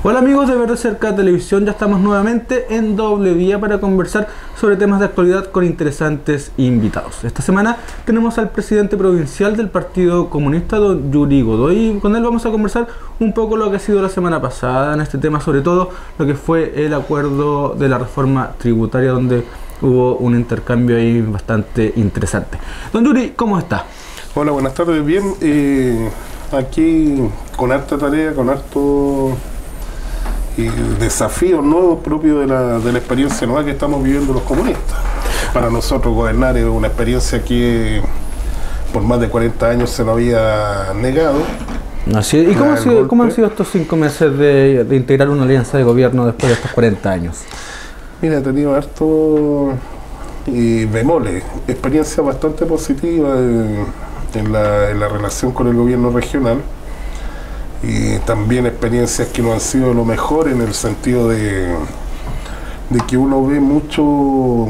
Hola amigos de Ver Cerca Televisión, ya estamos nuevamente en doble vía para conversar sobre temas de actualidad con interesantes invitados. Esta semana tenemos al presidente provincial del Partido Comunista, don Yuri Godoy, y con él vamos a conversar un poco lo que ha sido la semana pasada en este tema, sobre todo lo que fue el acuerdo de la reforma tributaria, donde hubo un intercambio ahí bastante interesante. Don Yuri, ¿cómo está? Hola, buenas tardes, bien, aquí con harta tarea, con harto desafíos nuevos propios de la experiencia nueva que estamos viviendo los comunistas. Para nosotros gobernar es una experiencia que por más de 40 años se nos había negado. Así es. ¿Y cómo han sido estos 5 meses de integrar una alianza de gobierno después de estos 40 años? Mira, he tenido harto bemoles, experiencia bastante positiva en la relación con el gobierno regional. Y también experiencias que no han sido lo mejor en el sentido de que uno ve mucho...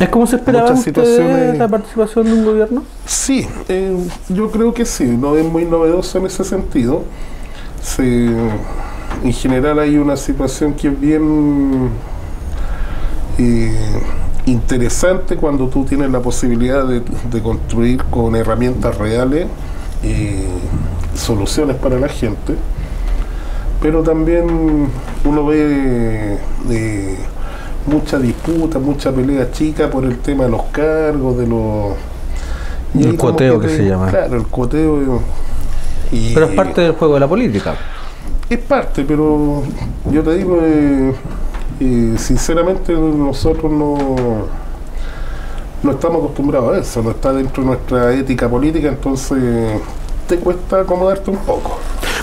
¿Es como se esperaba situaciones la participación de un gobierno? Sí, yo creo que sí, no es muy novedoso en ese sentido. En general hay una situación que es bien interesante cuando tú tienes la posibilidad de construir con herramientas reales soluciones para la gente, pero también uno ve mucha disputa, mucha pelea chica por el tema de los cargos, de los... El cuoteo que se llama. Claro, el cuoteo. Pero es parte del juego de la política. Es parte, pero yo te digo, sinceramente nosotros no estamos acostumbrados a eso, no está dentro de nuestra ética política, entonces te cuesta acomodarte un poco.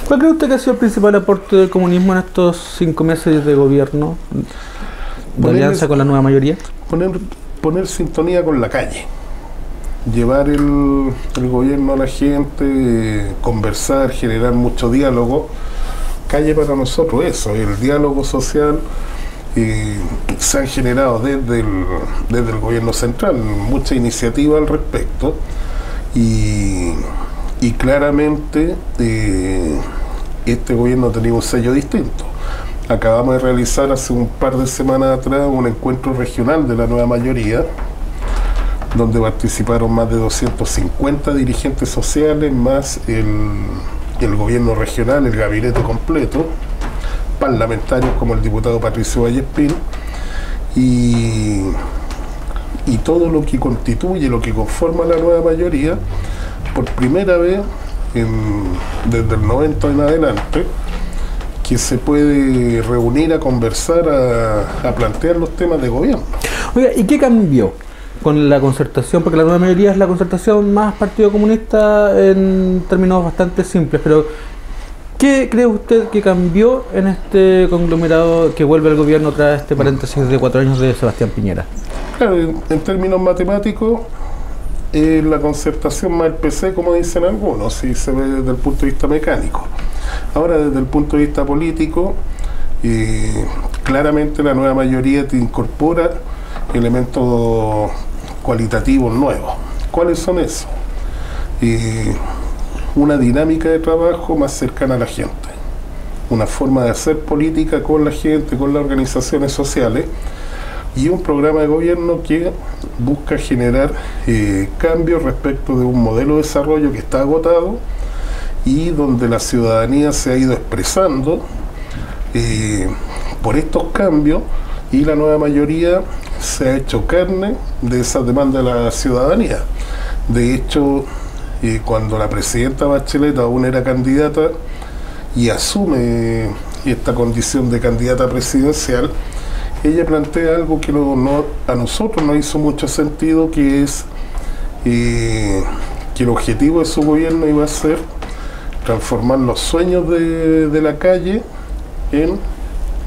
¿Cuál cree usted que ha sido el principal aporte del comunismo en estos 5 meses de gobierno, de alianza con la nueva mayoría? Poner sintonía con la calle, llevar el gobierno a la gente, conversar, generar mucho diálogo. Calle para nosotros eso, el diálogo social. Se han generado desde el gobierno central mucha iniciativa al respecto y claramente este gobierno ha tenido un sello distinto. Acabamos de realizar hace un par de semanas atrás un encuentro regional de la nueva mayoría donde participaron más de 250 dirigentes sociales más el gobierno regional, el gabinete completo, parlamentarios como el diputado Patricio Vallespín y todo lo que constituye, lo que conforma la nueva mayoría, por primera vez desde el 90 en adelante, que se puede reunir a conversar, a plantear los temas de gobierno. Oiga, ¿y qué cambió con la concertación? Porque la nueva mayoría es la concertación más Partido Comunista en términos bastante simples, pero ¿qué cree usted que cambió en este conglomerado que vuelve al gobierno tras este paréntesis de 4 años de Sebastián Piñera? Claro, en términos matemáticos, la concertación más el PC, como dicen algunos, si se ve desde el punto de vista mecánico. Ahora, desde el punto de vista político, claramente la nueva mayoría te incorpora elementos cualitativos nuevos. ¿Cuáles son esos? Una dinámica de trabajo más cercana a la gente, una forma de hacer política con la gente, con las organizaciones sociales, y un programa de gobierno que busca generar cambios respecto de un modelo de desarrollo que está agotado y donde la ciudadanía se ha ido expresando por estos cambios, y la nueva mayoría se ha hecho carne de esa demanda de la ciudadanía. De hecho, cuando la presidenta Bachelet aún era candidata y asume esta condición de candidata presidencial, ella plantea algo que a nosotros nos hizo mucho sentido, que es que el objetivo de su gobierno iba a ser transformar los sueños de la calle en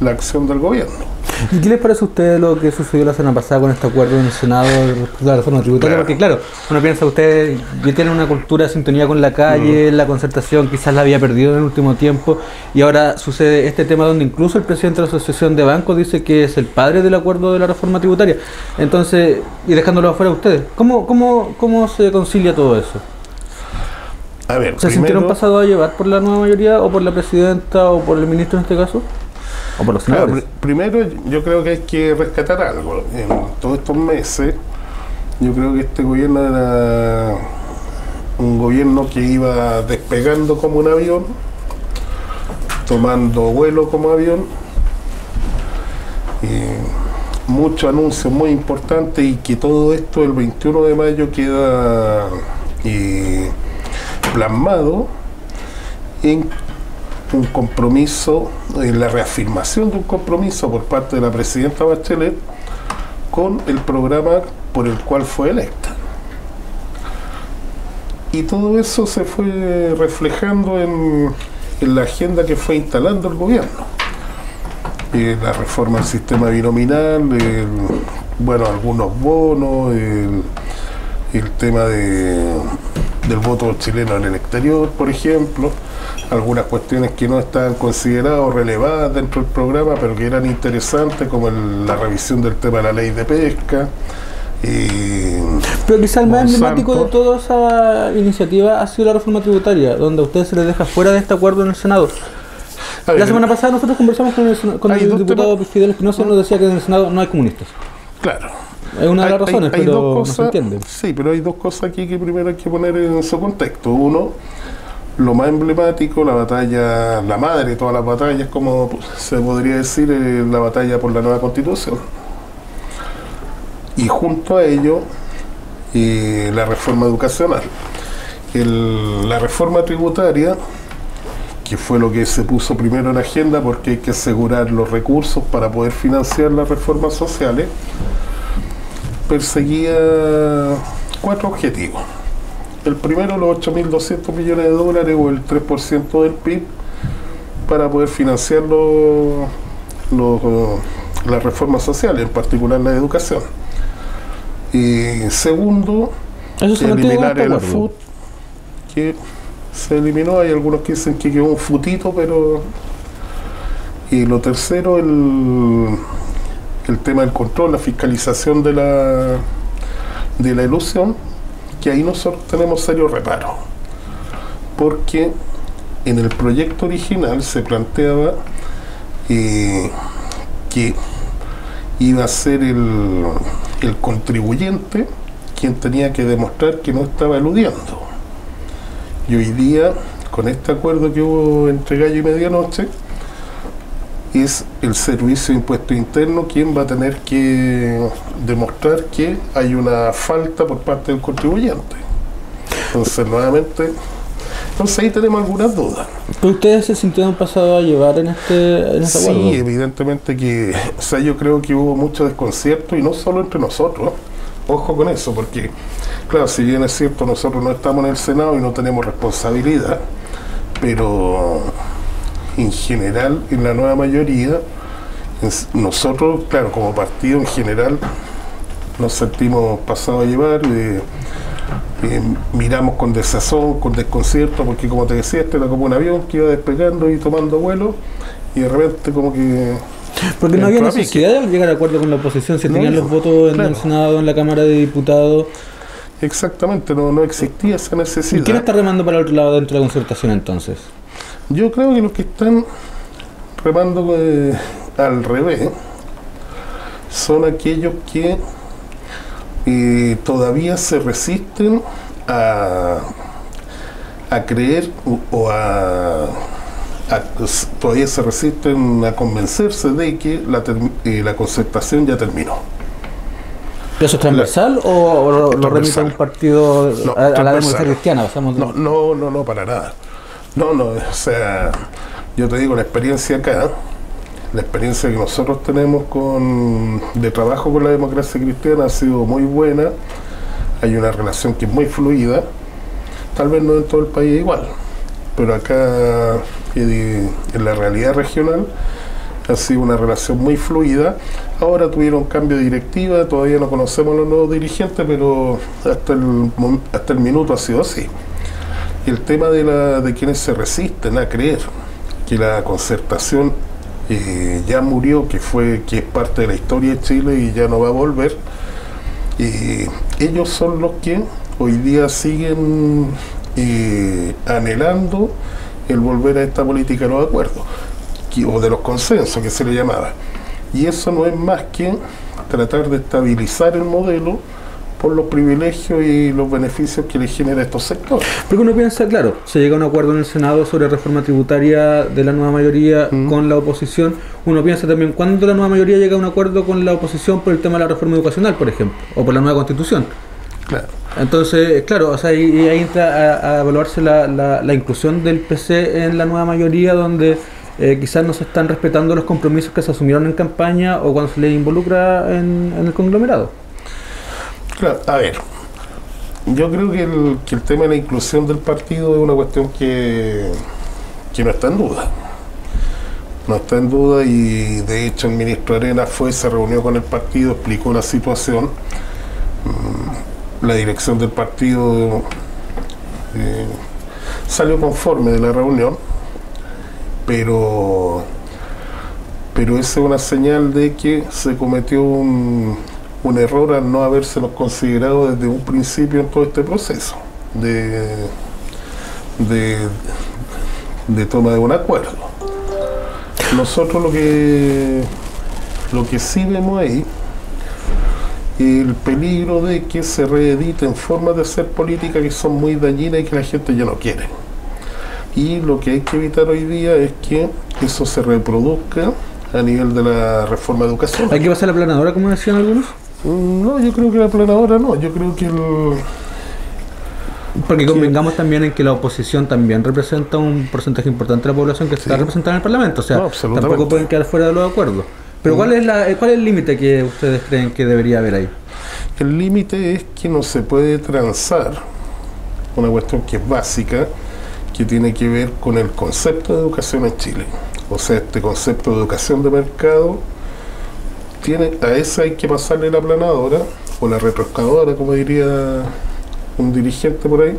la acción del gobierno. ¿Y qué les parece a ustedes lo que sucedió la semana pasada con este acuerdo en el Senado de la reforma tributaria? Porque claro, uno piensa, ustedes ya tienen una cultura de sintonía con la calle, la concertación quizás la había perdido en el último tiempo, y ahora sucede este tema donde incluso el presidente de la Asociación de Bancos dice que es el padre del acuerdo de la reforma tributaria. Entonces, y dejándolo afuera a ustedes, ¿cómo se concilia todo eso? A ver, ¿Se sintieron pasados a llevar por la nueva mayoría o por la presidenta o por el ministro en este caso? ¿O por los senadores? Primero, yo creo que hay que rescatar algo. En todos estos meses, yo creo que este gobierno era un gobierno que iba despegando como un avión, tomando vuelo como avión, muchos anuncios muy importantes, y que todo esto el 21 de mayo queda plasmado en un compromiso, en la reafirmación de un compromiso por parte de la presidenta Bachelet con el programa por el cual fue electa. Y todo eso se fue reflejando en la agenda que fue instalando el gobierno. La reforma del sistema binominal, bueno, algunos bonos, el tema del voto chileno en el exterior, por ejemplo, algunas cuestiones que no estaban consideradas o relevadas dentro del programa, pero que eran interesantes, como la revisión del tema de la ley de pesca. Pero quizás el más emblemático de toda esa iniciativa ha sido la reforma tributaria, donde a ustedes se les deja fuera de este acuerdo en el Senado. La semana pasada nosotros conversamos con el diputado Fidel Espinosa, y nos decía que en el Senado no hay comunistas. Claro. Es una de las razones, pero no se entiende. Sí, pero hay dos cosas aquí que primero hay que poner en su contexto. Uno, lo más emblemático, la batalla, la madre de todas las batallas, como se podría decir, la batalla por la nueva Constitución. Y junto a ello, la reforma educacional. La reforma tributaria, que fue lo que se puso primero en la agenda, porque hay que asegurar los recursos para poder financiar las reformas sociales, perseguía 4 objetivos. El primero, los 8.200 millones de dólares o el 3% del PIB para poder financiar las reformas sociales, en particular la educación. Y segundo, eliminar el FUT, que se eliminó. Hay algunos que dicen que quedó un futito, pero... Y lo tercero, el tema del control, la fiscalización de la ilusión, que ahí nosotros tenemos serios reparos, porque en el proyecto original se planteaba que iba a ser el contribuyente quien tenía que demostrar que no estaba eludiendo. Y hoy día, con este acuerdo que hubo entre gallo y medianoche, es el Servicio de Impuesto Interno quien va a tener que demostrar que hay una falta por parte del contribuyente. Entonces, nuevamente, ahí tenemos algunas dudas. ¿Pero ustedes se sintieron pasados a llevar en este acuerdo? Sí, evidentemente que, yo creo que hubo mucho desconcierto, y no solo entre nosotros. Ojo con eso, porque, claro, si bien es cierto, nosotros no estamos en el Senado y no tenemos responsabilidad, pero en general, en la nueva mayoría, nosotros, claro, como partido en general, nos sentimos pasados a llevar, miramos con desazón, con desconcierto, porque como te decía, este era como un avión que iba despegando y tomando vuelo, y de repente como que... Porque no había necesidad de llegar a acuerdo con la oposición, si tenían los votos en el Senado, en la Cámara de Diputados. Exactamente, no existía esa necesidad. ¿Quién está remando para el otro lado dentro de la concertación entonces? Yo creo que los que están remando al revés son aquellos que todavía se resisten a creer todavía se resisten a convencerse de que la concertación ya terminó. ¿Eso es transversal o lo remite a un partido, a la democracia cristiana? No, para nada. No, o sea, yo te digo, la experiencia acá, la experiencia que nosotros tenemos de trabajo con la democracia cristiana ha sido muy buena. Hay una relación que es muy fluida, tal vez no en todo el país igual, pero acá en la realidad regional ha sido una relación muy fluida. Ahora tuvieron cambio de directiva, todavía no conocemos los nuevos dirigentes, pero hasta el minuto ha sido así. El tema de quienes se resisten a creer que la concertación ya murió, que es parte de la historia de Chile y ya no va a volver, ellos son los que hoy día siguen anhelando el volver a esta política de los acuerdos, o de los consensos que se le llamaba. Y eso no es más que tratar de estabilizar el modelo por los privilegios y los beneficios que le genera a estos sectores. Porque uno piensa, claro, se llega a un acuerdo en el Senado sobre reforma tributaria de la nueva mayoría con la oposición. Uno piensa también cuando la nueva mayoría llega a un acuerdo con la oposición por el tema de la reforma educacional, por ejemplo, o por la nueva constitución. Claro. Entonces, claro, o sea, y ahí entra a evaluarse la inclusión del PC en la nueva mayoría, donde quizás no se están respetando los compromisos que se asumieron en campaña o cuando se les involucra en el conglomerado. Claro, a ver, yo creo que el tema de la inclusión del partido es una cuestión que no está en duda. No está en duda, y de hecho el ministro Arenas se reunió con el partido, explicó la situación. La dirección del partido salió conforme de la reunión, pero esa es una señal de que se cometió un error al no habérselos considerado desde un principio en todo este proceso de toma de un acuerdo. Nosotros lo que sí vemos ahí, el peligro de que se reediten formas de hacer política que son muy dañinas y que la gente ya no quiere. Y lo que hay que evitar hoy día es que eso se reproduzca a nivel de la reforma de educación. ¿Hay que pasar la planadora, como decían algunos? No, yo creo que la planadora no, yo creo que porque convengamos también en que la oposición también representa un porcentaje importante de la población que está representada en el Parlamento, o sea, no, tampoco pueden quedar fuera de los acuerdos. Pero ¿cuál es el límite que ustedes creen que debería haber ahí? El límite es que no se puede transar una cuestión que es básica, que tiene que ver con el concepto de educación en Chile. O sea, este concepto de educación de mercado, a esa hay que pasarle la planadora, o la retroexcavadora, como diría un dirigente por ahí,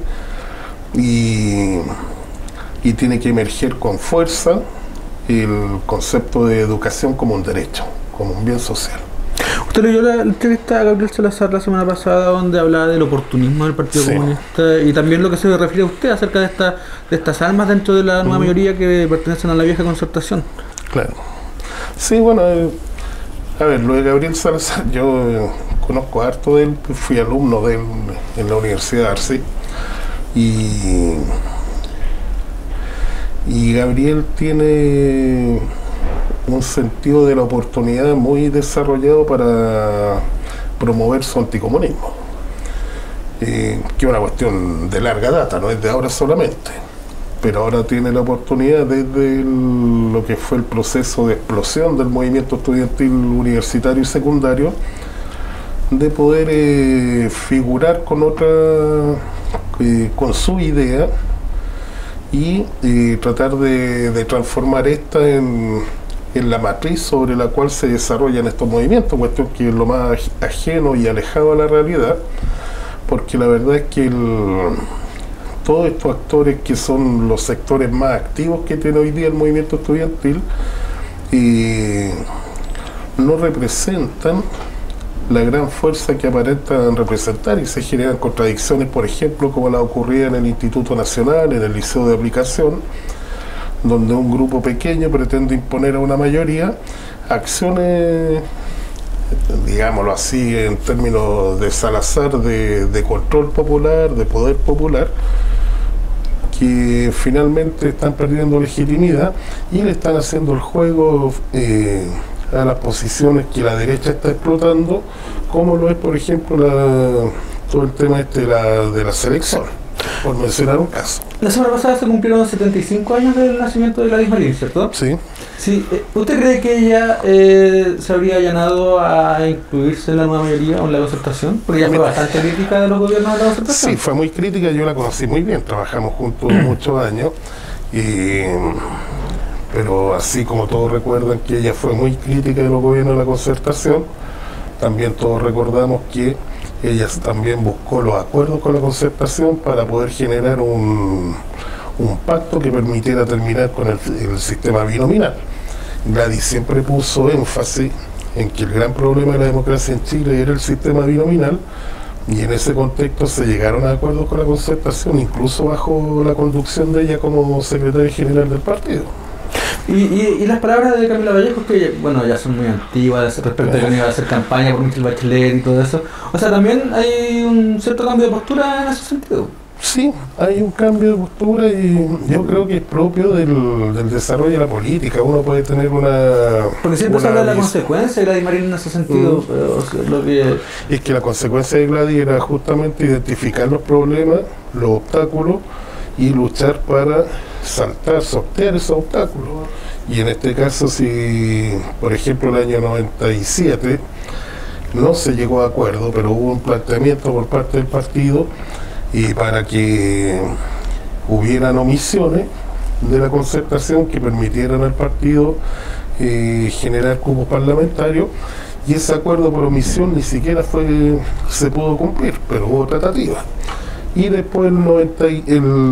y tiene que emerger con fuerza el concepto de educación como un derecho, como un bien social. Usted leyó la entrevista a Gabriel Salazar la semana pasada, donde hablaba del oportunismo del Partido Comunista, y también lo que se refiere a usted acerca de estas almas dentro de la nueva mayoría que pertenecen a la vieja concertación. Claro. Sí, bueno, a ver, lo de Gabriel Salazar, yo conozco harto de él, fui alumno de él en la Universidad de Arce, y Gabriel tiene un sentido de la oportunidad muy desarrollado para promover su anticomunismo, que es una cuestión de larga data, no es de ahora solamente, pero ahora tiene la oportunidad desde lo que fue el proceso de explosión del movimiento estudiantil universitario y secundario, de poder figurar con su idea y tratar de transformar esta en la matriz sobre la cual se desarrollan estos movimientos, cuestión que es lo más ajeno y alejado a la realidad, porque la verdad es que todos estos actores que son los sectores más activos que tiene hoy día el movimiento estudiantil no representan la gran fuerza que aparentan representar, y se generan contradicciones, por ejemplo, como la ocurrida en el Instituto Nacional, en el Liceo de Aplicación, donde un grupo pequeño pretende imponer a una mayoría acciones, digámoslo así, en términos de Salazar, de control popular, de poder popular, que finalmente están perdiendo legitimidad y le están haciendo el juego a las posiciones que la derecha está explotando, como lo es, por ejemplo, todo el tema de la selección, por mencionar un caso. La semana pasada se cumplieron 75 años del nacimiento de Gladys Marín, ¿cierto? Sí. Sí. ¿Usted cree que ella se habría allanado a incluirse en la nueva mayoría o en la concertación? Porque ella fue bastante crítica de los gobiernos de la concertación. Sí, fue muy crítica, yo la conocí muy bien, trabajamos juntos muchos años, pero así como todos recuerdan que ella fue muy crítica de los gobiernos de la concertación, también todos recordamos que ella también buscó los acuerdos con la concertación para poder generar un pacto que permitiera terminar con el sistema binominal. Gladys siempre puso énfasis en que el gran problema de la democracia en Chile era el sistema binominal, Y en ese contexto se llegaron a acuerdos con la Concertación, incluso bajo la conducción de ella como secretaria general del partido. Y las palabras de Camila Vallejo, que bueno, ya son muy antiguas respecto a que iba a hacer campaña por Michelle Bachelet y todo eso. O sea, también hay un cierto cambio de postura en ese sentido. Sí, hay un cambio de postura y yo creo que es propio del desarrollo de la política. Uno puede tener una... Porque siempre se habla de la consecuencia de Gladys Marín en ese sentido. Pero, o sea, lo que... Es que la consecuencia de Gladys era justamente identificar los problemas, los obstáculos y luchar para sortear esos obstáculos. Y en este caso, si por ejemplo el año 97 no se llegó a acuerdo, pero hubo un planteamiento por parte del partido y para que hubieran omisiones de la Concertación que permitieran al partido generar cupos parlamentarios, y ese acuerdo por omisión ni siquiera se pudo cumplir, pero hubo tratativas. Y después el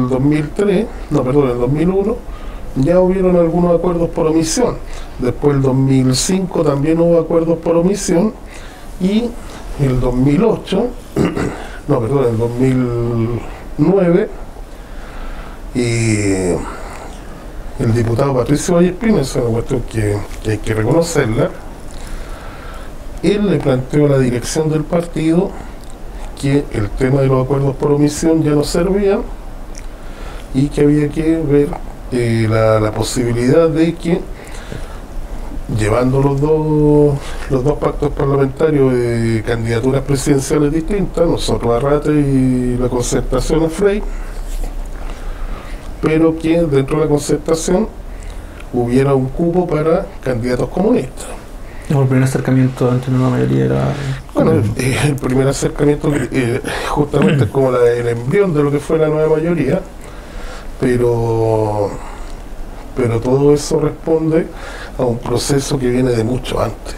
2001 ya hubieron algunos acuerdos por omisión. Después el 2005 también hubo acuerdos por omisión, y el 2008 el 2009, y el diputado Patricio Vallespina, es una cuestión que hay que reconocerla, él le planteó a la dirección del partido que el tema de los acuerdos por omisión ya no servía y que había que ver la posibilidad de que, llevando los dos pactos parlamentarios de candidaturas presidenciales distintas, nosotros Arrate y la Concertación a Frey, pero que dentro de la Concertación hubiera un cupo para candidatos comunistas. El primer acercamiento entre una mayoría era... Bueno, el primer acercamiento justamente es como el embrión de lo que fue la nueva mayoría, pero todo eso responde a un proceso que viene de mucho antes,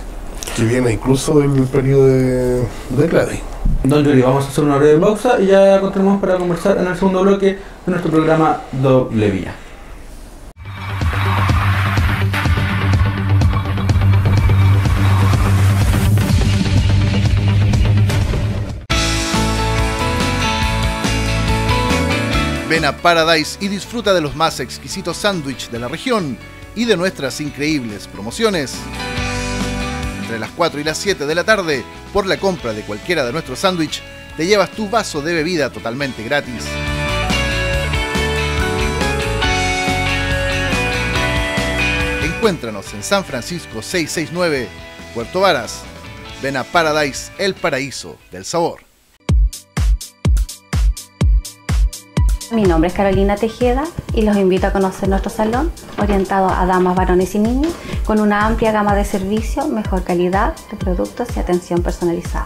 que viene incluso del periodo de Gladys. Don Yuri, vamos a hacer una breve pausa y ya continuamos para conversar en el segundo bloque de nuestro programa Doble Vía. Ven a Paradise y disfruta de los más exquisitos sándwiches de la región y de nuestras increíbles promociones. Entre las 4 y las 7 de la tarde, por la compra de cualquiera de nuestros sándwiches, te llevas tu vaso de bebida totalmente gratis. Encuéntranos en San Francisco 669, Puerto Varas. Ven a Paradise, el paraíso del sabor. Mi nombre es Carolina Tejeda y los invito a conocer nuestro salón, orientado a damas, varones y niños, con una amplia gama de servicios, mejor calidad de productos y atención personalizada.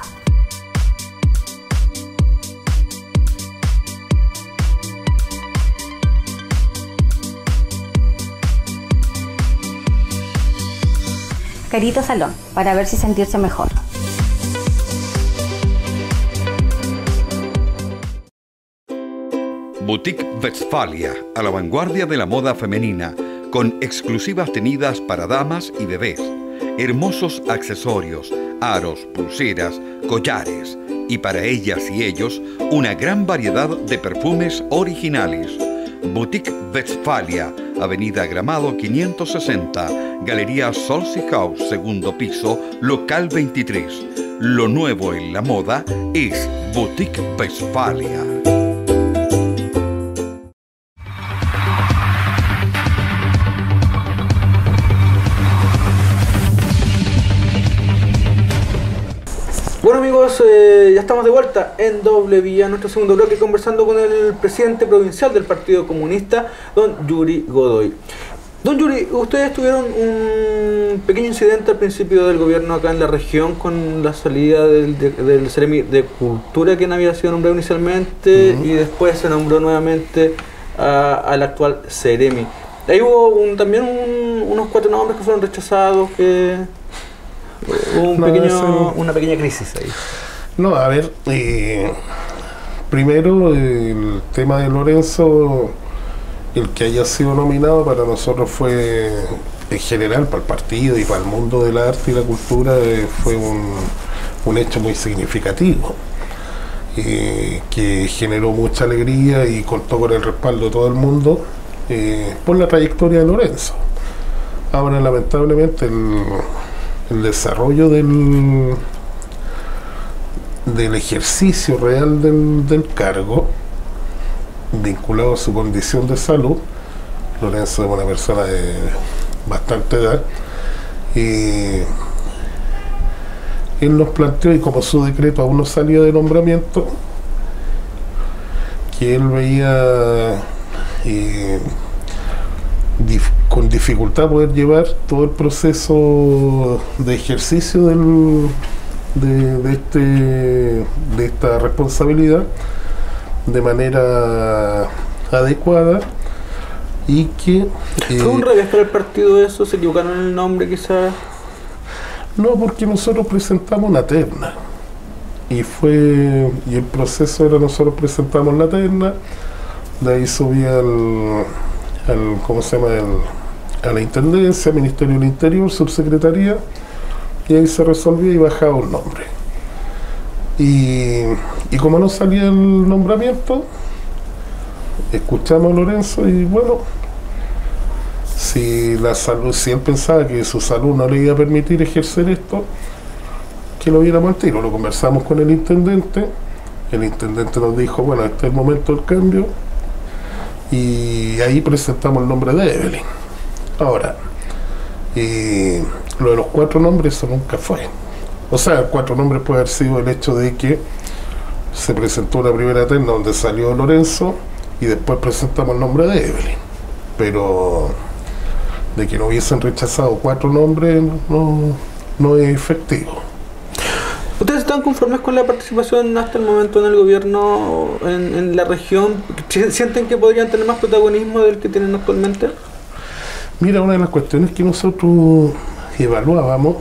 Carito Salón, para ver si sentirse mejor. Boutique Westfalia, a la vanguardia de la moda femenina, con exclusivas tenidas para damas y bebés, hermosos accesorios, aros, pulseras, collares, y para ellas y ellos, una gran variedad de perfumes originales. Boutique Westfalia, Avenida Gramado 560, Galería Solsi House, segundo piso, local 23. Lo nuevo en la moda es Boutique Westfalia. Bueno amigos, ya estamos de vuelta en Doble Vía, nuestro segundo bloque, conversando con el presidente provincial del Partido Comunista, don Yuri Godoy. Don Yuri, ustedes tuvieron un pequeño incidente al principio del gobierno acá en la región con la salida del Ceremi de Cultura, quien había sido nombrado inicialmente, y después se nombró nuevamente al actual Ceremi. Ahí hubo también unos 4 nombres que fueron rechazados, que... una pequeña crisis ahí. No, a ver, primero el tema de Lorenzo, el que haya sido nominado para nosotros fue, en general, para el partido y para el mundo del arte y la cultura, fue un hecho muy significativo. que generó mucha alegría y contó con el respaldo de todo el mundo por la trayectoria de Lorenzo. Ahora, lamentablemente, el desarrollo del ejercicio real del cargo, vinculado a su condición de salud, Lorenzo es una persona de bastante edad, y él nos planteó, y como su decreto aún no salía de nombramiento, que él veía con dificultad poder llevar todo el proceso de ejercicio de esta responsabilidad de manera adecuada, y que ¿fue un revés para el partido eso? ¿Se equivocaron en el nombre quizás? No, porque nosotros presentamos una terna y el proceso era: nosotros presentamos la terna, de ahí subía ¿cómo se llama? A la Intendencia, Ministerio del Interior, Subsecretaría, y ahí se resolvía y bajaba un nombre. Y como no salía el nombramiento, escuchamos a Lorenzo y bueno, si él pensaba que su salud no le iba a permitir ejercer esto, que lo viéramos al tiro. Lo conversamos con el intendente nos dijo: bueno, este es el momento del cambio, y ahí presentamos el nombre de Evelyn. Ahora, lo de los 4 nombres, eso nunca fue. O sea, 4 nombres puede haber sido el hecho de que se presentó una primera terna donde salió Lorenzo y después presentamos el nombre de Evelyn, pero de que no hubiesen rechazado 4 nombres no es efectivo. ¿Ustedes están conformes con la participación hasta el momento en el gobierno en la región? ¿Sienten que podrían tener más protagonismo del que tienen actualmente? Mira, una de las cuestiones que nosotros evaluábamos,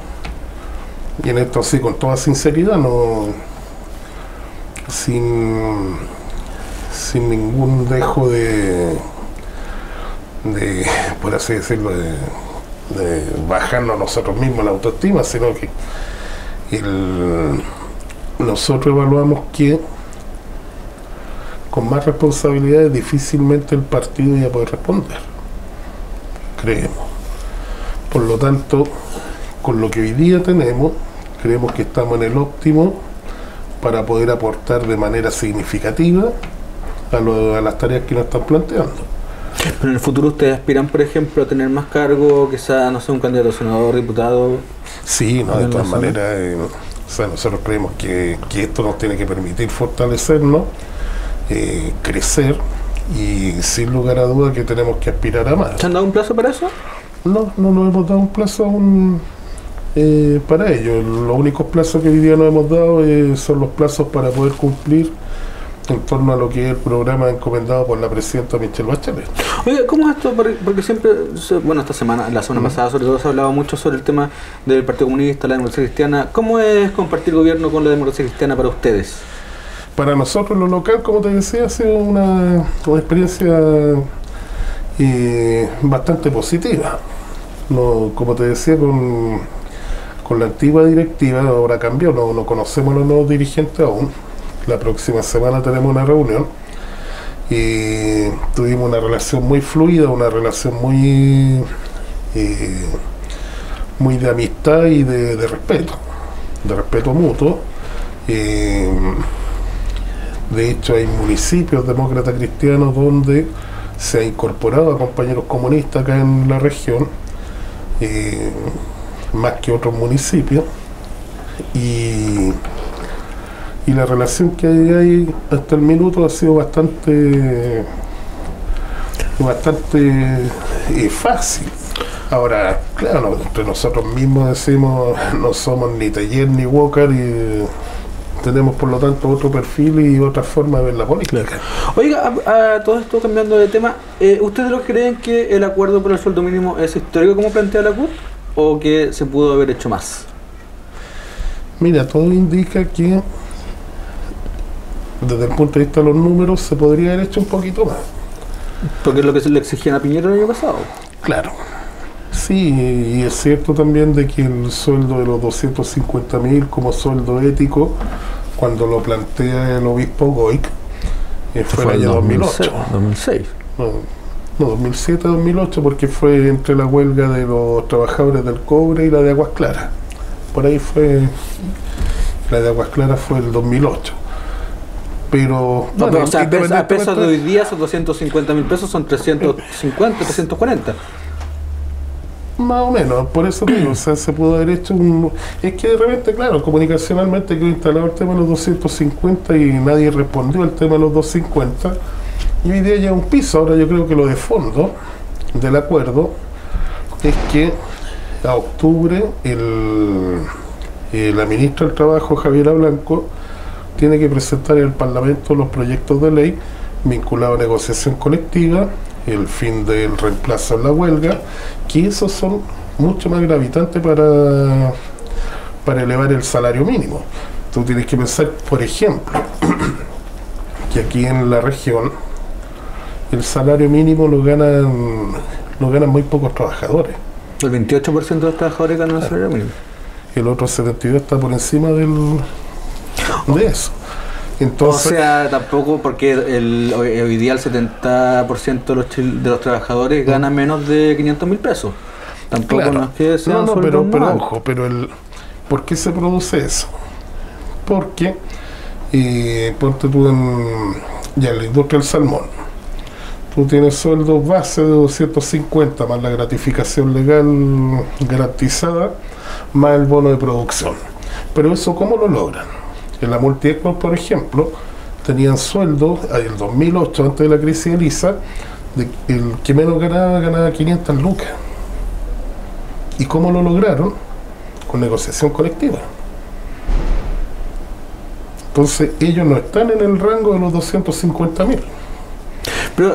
y en esto sí con toda sinceridad, sin ningún dejo de por así decirlo, de bajarnos nosotros mismos la autoestima, sino que nosotros evaluamos que con más responsabilidades difícilmente el partido iba a poder responder, creemos. Por lo tanto, con lo que hoy día tenemos, creemos que estamos en el óptimo para poder aportar de manera significativa a las tareas que nos están planteando. Pero en el futuro ustedes aspiran, por ejemplo, a tener más cargo, quizá, no sé, un candidato a senador, diputado. Sí, no, de todas maneras, o sea, nosotros creemos que esto nos tiene que permitir fortalecernos, crecer, y sin lugar a duda que tenemos que aspirar a más. ¿Se han dado un plazo para eso? No nos hemos dado un plazo aún para ello. Los únicos plazos que hoy día nos hemos dado son los plazos para poder cumplir en torno a lo que es el programa encomendado por la presidenta Michelle Bachelet. Oiga, ¿cómo es esto? Porque siempre, bueno, la semana pasada sobre todo se hablaba mucho sobre el tema del Partido Comunista, la democracia cristiana. ¿Cómo es compartir gobierno con la democracia cristiana para ustedes? Para nosotros, lo local, como te decía, ha sido una experiencia bastante positiva. No, como te decía, con la antigua directiva, ahora cambió, no conocemos a los nuevos dirigentes aún. La próxima semana tenemos una reunión y tuvimos una relación muy fluida, una relación muy de amistad y de respeto mutuo. De hecho, hay municipios demócratas cristianos donde se ha incorporado a compañeros comunistas acá en la región, más que otros municipios, y la relación que hay hasta el minuto ha sido bastante fácil. Ahora, claro, entre nosotros mismos decimos, no somos ni Teller ni Walker, y tenemos por lo tanto otro perfil y otra forma de ver la política. Oiga, a todo esto, cambiando de tema, ¿ustedes lo creen que el acuerdo por el sueldo mínimo es histórico como plantea la CUT, o que se pudo haber hecho más? Mira, todo indica que desde el punto de vista de los números se podría haber hecho un poquito más. Porque es lo que se le exigían a Piñera el año pasado. Claro. Sí, y es cierto también de que el sueldo de los 250.000 como sueldo ético cuando lo plantea el obispo Goic, fue el año 2008. 2006. No, 2007-2008, porque fue entre la huelga de los trabajadores del cobre y la de Aguas Claras. Por ahí fue, la de Aguas Claras fue el 2008. Pero, no, bueno, o sea, a pesos de hoy día son 250.000 pesos, son 350, 340. Más o menos, por eso digo, o sea, se pudo haber hecho un... Es que de repente, claro, comunicacionalmente quedó instalado el tema de los 250 y nadie respondió al tema de los 250. Y hoy día ya un piso. Ahora yo creo que lo de fondo del acuerdo es que a octubre la ministra del Trabajo, Javiera Blanco, tiene que presentar en el Parlamento los proyectos de ley vinculados a negociación colectiva, el fin del reemplazo en la huelga, que esos son mucho más gravitantes para elevar el salario mínimo. Tú tienes que pensar, por ejemplo, que aquí en la región el salario mínimo lo ganan muy pocos trabajadores. El 28% de los trabajadores ganan el salario mínimo. El otro 72% está por encima de eso. Entonces, o sea, tampoco, porque hoy día el 70% de los trabajadores gana menos de 500.000 pesos. Tampoco, claro, no es que sea pero ojo, ¿por qué se produce eso? Porque ponte tú en la industria del salmón, tú tienes sueldos base de 250 más la gratificación legal garantizada más el bono de producción. Pero eso, ¿cómo lo logran? En la Multiexport, por ejemplo, tenían sueldos, en el 2008, antes de la crisis de Lisa, el que menos ganaba 500 lucas. ¿Y cómo lo lograron? Con negociación colectiva. Entonces, ellos no están en el rango de los 250.000. Pero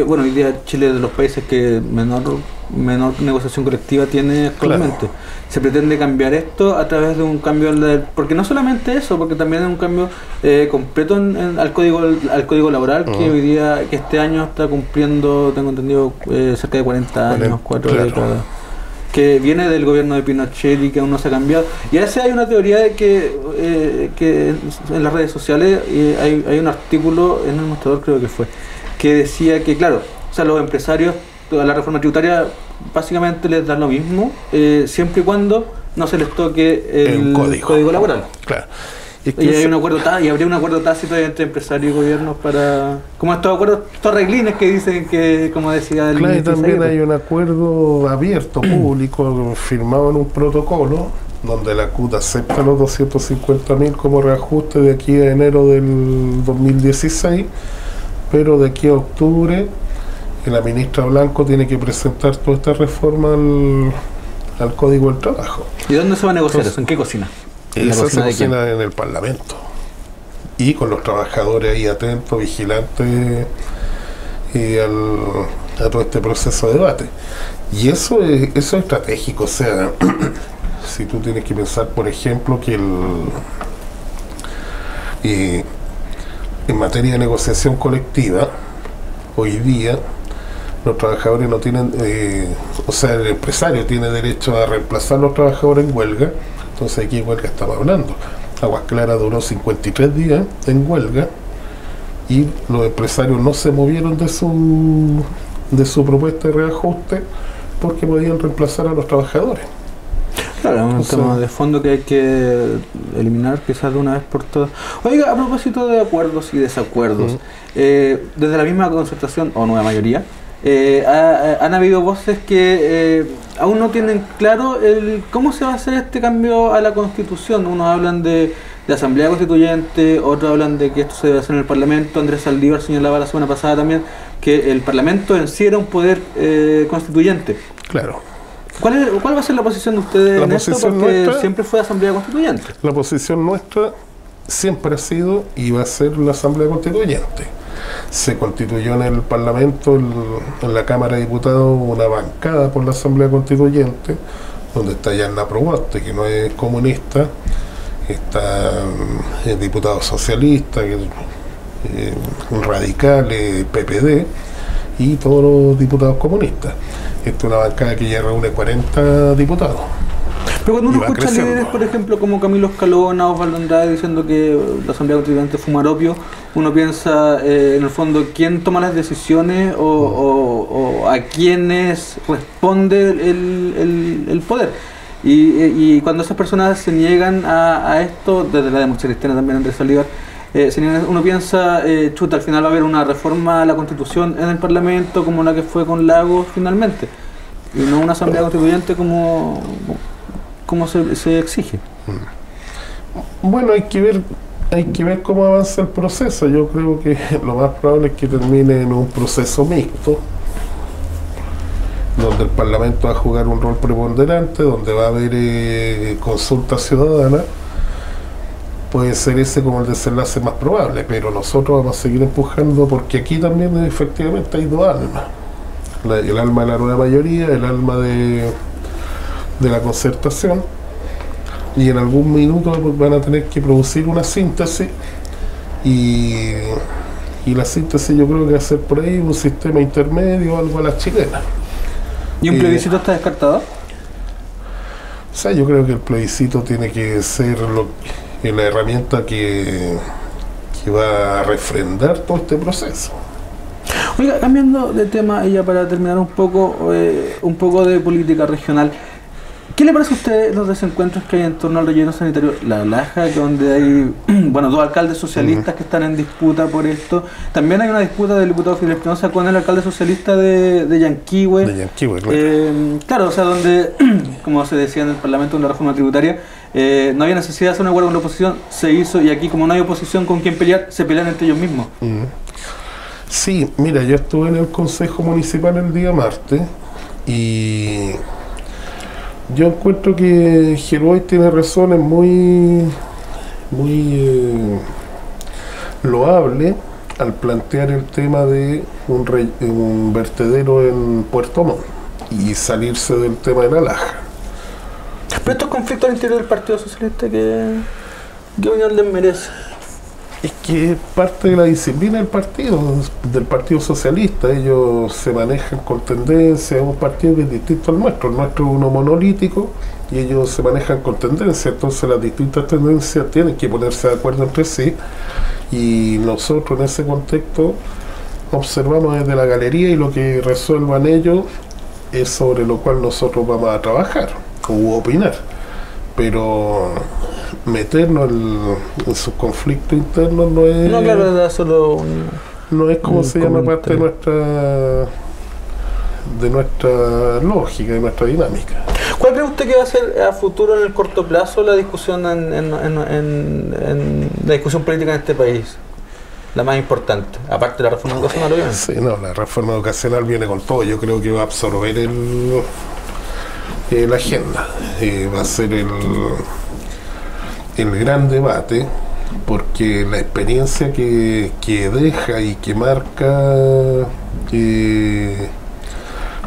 bueno, hoy día Chile es de los países que menor negociación colectiva tiene actualmente. Claro. Se pretende cambiar esto a través de un cambio, porque no solamente eso, porque también es un cambio completo al código laboral, que hoy día, que este año está cumpliendo, tengo entendido, cerca de 40 años, 4 décadas, que viene del gobierno de Pinochet y que aún no se ha cambiado. Y a veces hay una teoría de que en las redes sociales hay un artículo en El Mostrador, creo que fue, que decía que, claro, o sea, los empresarios a la reforma tributaria básicamente les da lo mismo, siempre y cuando no se les toque el código laboral. Claro. Y hay un acuerdo y habría un acuerdo tácito entre empresarios y gobiernos para, como estos acuerdos, estos reglines que dicen que, como decía el ministro, también hay un acuerdo abierto, público, firmado en un protocolo, donde la CUT acepta los 250.000 como reajuste de aquí a enero del 2016, pero de aquí a octubre la ministra Blanco tiene que presentar toda esta reforma al Código del Trabajo. ¿Y dónde se va a negociar eso? ¿En qué cocina? Esa se cocina en el Parlamento, y con los trabajadores ahí atentos, vigilantes a todo este proceso de debate. Y eso es estratégico. O sea, si tú tienes que pensar, por ejemplo, que en materia de negociación colectiva, hoy día los trabajadores no tienen, o sea, el empresario tiene derecho a reemplazar a los trabajadores en huelga. Entonces, ¿de qué huelga estamos hablando? Aguas Claras duró 53 días en huelga y los empresarios no se movieron de su propuesta de reajuste porque podían reemplazar a los trabajadores. Claro, es un tema de fondo que hay que eliminar quizás de una vez por todas. Oiga, a propósito de acuerdos y desacuerdos, desde la misma concertación o nueva mayoría, han habido voces que aún no tienen claro cómo se va a hacer este cambio a la Constitución. Unos hablan de Asamblea Constituyente, otros hablan de que esto se debe hacer en el Parlamento. Andrés Saldívar señalaba la semana pasada también que el Parlamento en sí era un poder constituyente. Claro. ¿Cuál va a ser la posición de ustedes en esto? Porque nuestra, siempre fue Asamblea Constituyente. La posición nuestra siempre ha sido y va a ser la Asamblea Constituyente. Se constituyó en el Parlamento, en la Cámara de Diputados, una bancada por la Asamblea Constituyente, donde está Yanna Proboste, que no es comunista, está el diputado socialista, radical, PPD, y todos los diputados comunistas. Esta es una bancada que ya reúne 40 diputados. Pero cuando uno y va escucha creciendo. líderes, por ejemplo, como Camilo Escalona o Osvaldo Andrade diciendo que la Asamblea Constituyente fuma opio, uno piensa, en el fondo, quién toma las decisiones o a quiénes responde el poder. Y cuando esas personas se niegan a esto, desde la democracia cristiana también, Andrés Saldívar, uno piensa, chuta, al final va a haber una reforma a la Constitución en el Parlamento como la que fue con Lagos finalmente, y no una Asamblea Constituyente como se exige. Bueno, hay que ver cómo avanza el proceso. Yo creo que lo más probable es que termine en un proceso mixto, donde el Parlamento va a jugar un rol preponderante, donde va a haber consulta ciudadana. Puede ser ese como el desenlace más probable, pero nosotros vamos a seguir empujando, porque aquí también efectivamente hay dos almas. El alma de la nueva mayoría, el alma de la concertación, y en algún minuto van a tener que producir una síntesis, y la síntesis yo creo que va a ser por ahí un sistema intermedio, algo a la chilena. ¿Y un plebiscito está descartado? O sea, yo creo que el plebiscito tiene que ser la herramienta que va a refrendar todo este proceso. Oiga, cambiando de tema y ya para terminar un poco de política regional, ¿qué le parece a usted los desencuentros que hay en torno al relleno sanitario La Laja, donde hay dos alcaldes socialistas que están en disputa por esto? También hay una disputa del diputado Fidel Espinosa con el alcalde socialista de Yanquihue. De Yanquihue, claro. Claro, o sea, donde, como se decía en el Parlamento, en la reforma tributaria, no había necesidad de hacer un acuerdo con la oposición, se hizo, y aquí como no hay oposición con quien pelear, se pelean entre ellos mismos. Sí, mira, yo estuve en el Consejo Municipal el día martes, y yo encuentro que Geroy tiene razones muy loables al plantear el tema de un vertedero en Puerto Montt y salirse del tema de La Laja. Pero estos conflictos al interior del Partido Socialista, ¿qué opinión les merece? Es que es parte de la disciplina del Partido Socialista. Ellos se manejan con tendencia, es un partido que es distinto al nuestro. El nuestro es uno monolítico y ellos se manejan con tendencia. Entonces las distintas tendencias tienen que ponerse de acuerdo entre sí, y nosotros en ese contexto observamos desde la galería, y lo que resuelvan ellos es sobre lo cual nosotros vamos a trabajar o opinar. Pero meternos en sus conflictos internos no es... No, claro, era solo no es como se llama parte de nuestra lógica, de nuestra dinámica. ¿Cuál cree usted que va a ser a futuro, en el corto plazo, la discusión en la discusión política en este país? La más importante, aparte de la reforma educacional, obviamente. Sí, no, la reforma educacional viene con todo. Yo creo que va a absorber la agenda. Va a ser el gran debate, porque la experiencia que deja y que marca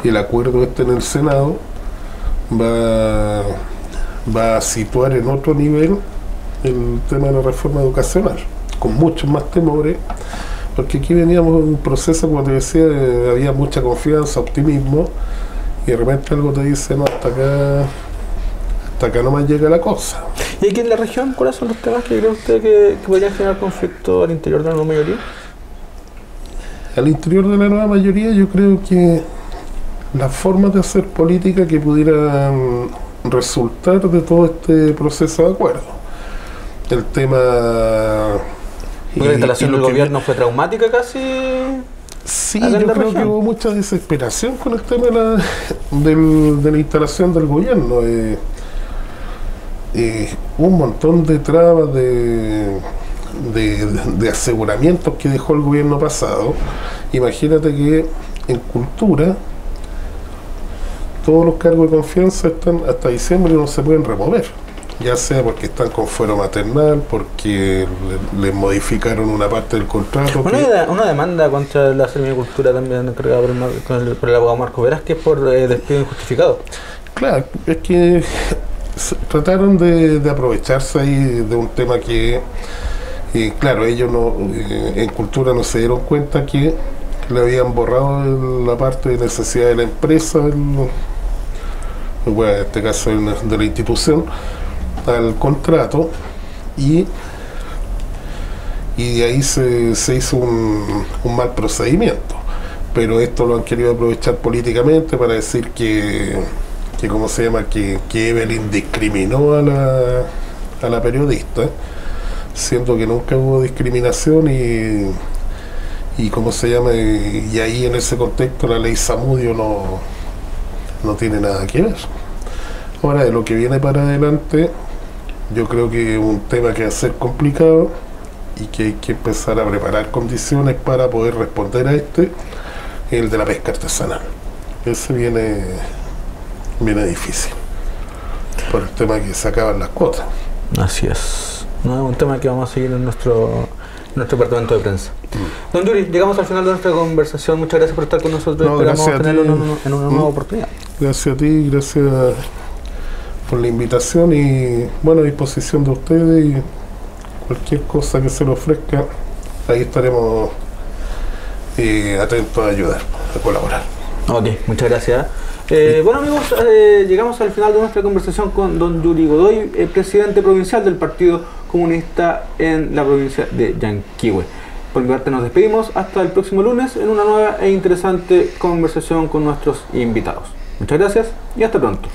el acuerdo en el Senado va a situar en otro nivel el tema de la reforma educacional, con muchos más temores, porque aquí veníamos en un proceso, como te decía, había mucha confianza, optimismo, y de repente algo te dice, no, hasta acá no más llega la cosa. ¿Y aquí en la región, cuáles son los temas que cree usted que podrían generar conflicto al interior de la nueva mayoría? Al interior de la nueva mayoría, yo creo que las formas de hacer política que pudieran resultar de todo este proceso de acuerdo. El tema... ¿La instalación del gobierno fue traumática casi? Sí, yo creo que hubo mucha desesperación con el tema de la instalación del gobierno. Un montón de trabas, de aseguramientos que dejó el gobierno pasado. Imagínate que en cultura todos los cargos de confianza están hasta diciembre y no se pueden remover, ya sea porque están con fuero maternal, porque les modificaron una parte del contrato. Una demanda contra la Sermicultura también encargada por el abogado Marco Veras, que es por despido injustificado. Claro, es que trataron de aprovecharse ahí de un tema que, claro, ellos en cultura no se dieron cuenta que le habían borrado la parte de necesidad de la empresa bueno, en este caso de la institución, al contrato, y de ahí se hizo un mal procedimiento. Pero esto lo han querido aprovechar políticamente para decir que ¿cómo se llama? Que Evelyn discriminó a la periodista, siendo que nunca hubo discriminación y ¿cómo se llama? Y ahí en ese contexto la ley Zamudio no tiene nada que ver. Ahora, de lo que viene para adelante, yo creo que es un tema que va a ser complicado y que hay que empezar a preparar condiciones para poder responder a el de la pesca artesanal. Ese viene difícil por el tema que se acaban las cuotas. Así es. No es un tema que vamos a seguir en nuestro departamento de prensa. Don Yuri, llegamos al final de nuestra conversación. Muchas gracias por estar con nosotros. Esperamos tenerlo en una nueva oportunidad. Gracias a ti, gracias por la invitación y bueno, a disposición de ustedes, y cualquier cosa que se le ofrezca, ahí estaremos atentos a ayudar, a colaborar. Ok, muchas gracias. Bueno amigos, llegamos al final de nuestra conversación con don Yuri Godoy, presidente provincial del Partido Comunista en la provincia de Yanquihue. Por mi parte nos despedimos hasta el próximo lunes en una nueva e interesante conversación con nuestros invitados. Muchas gracias y hasta pronto.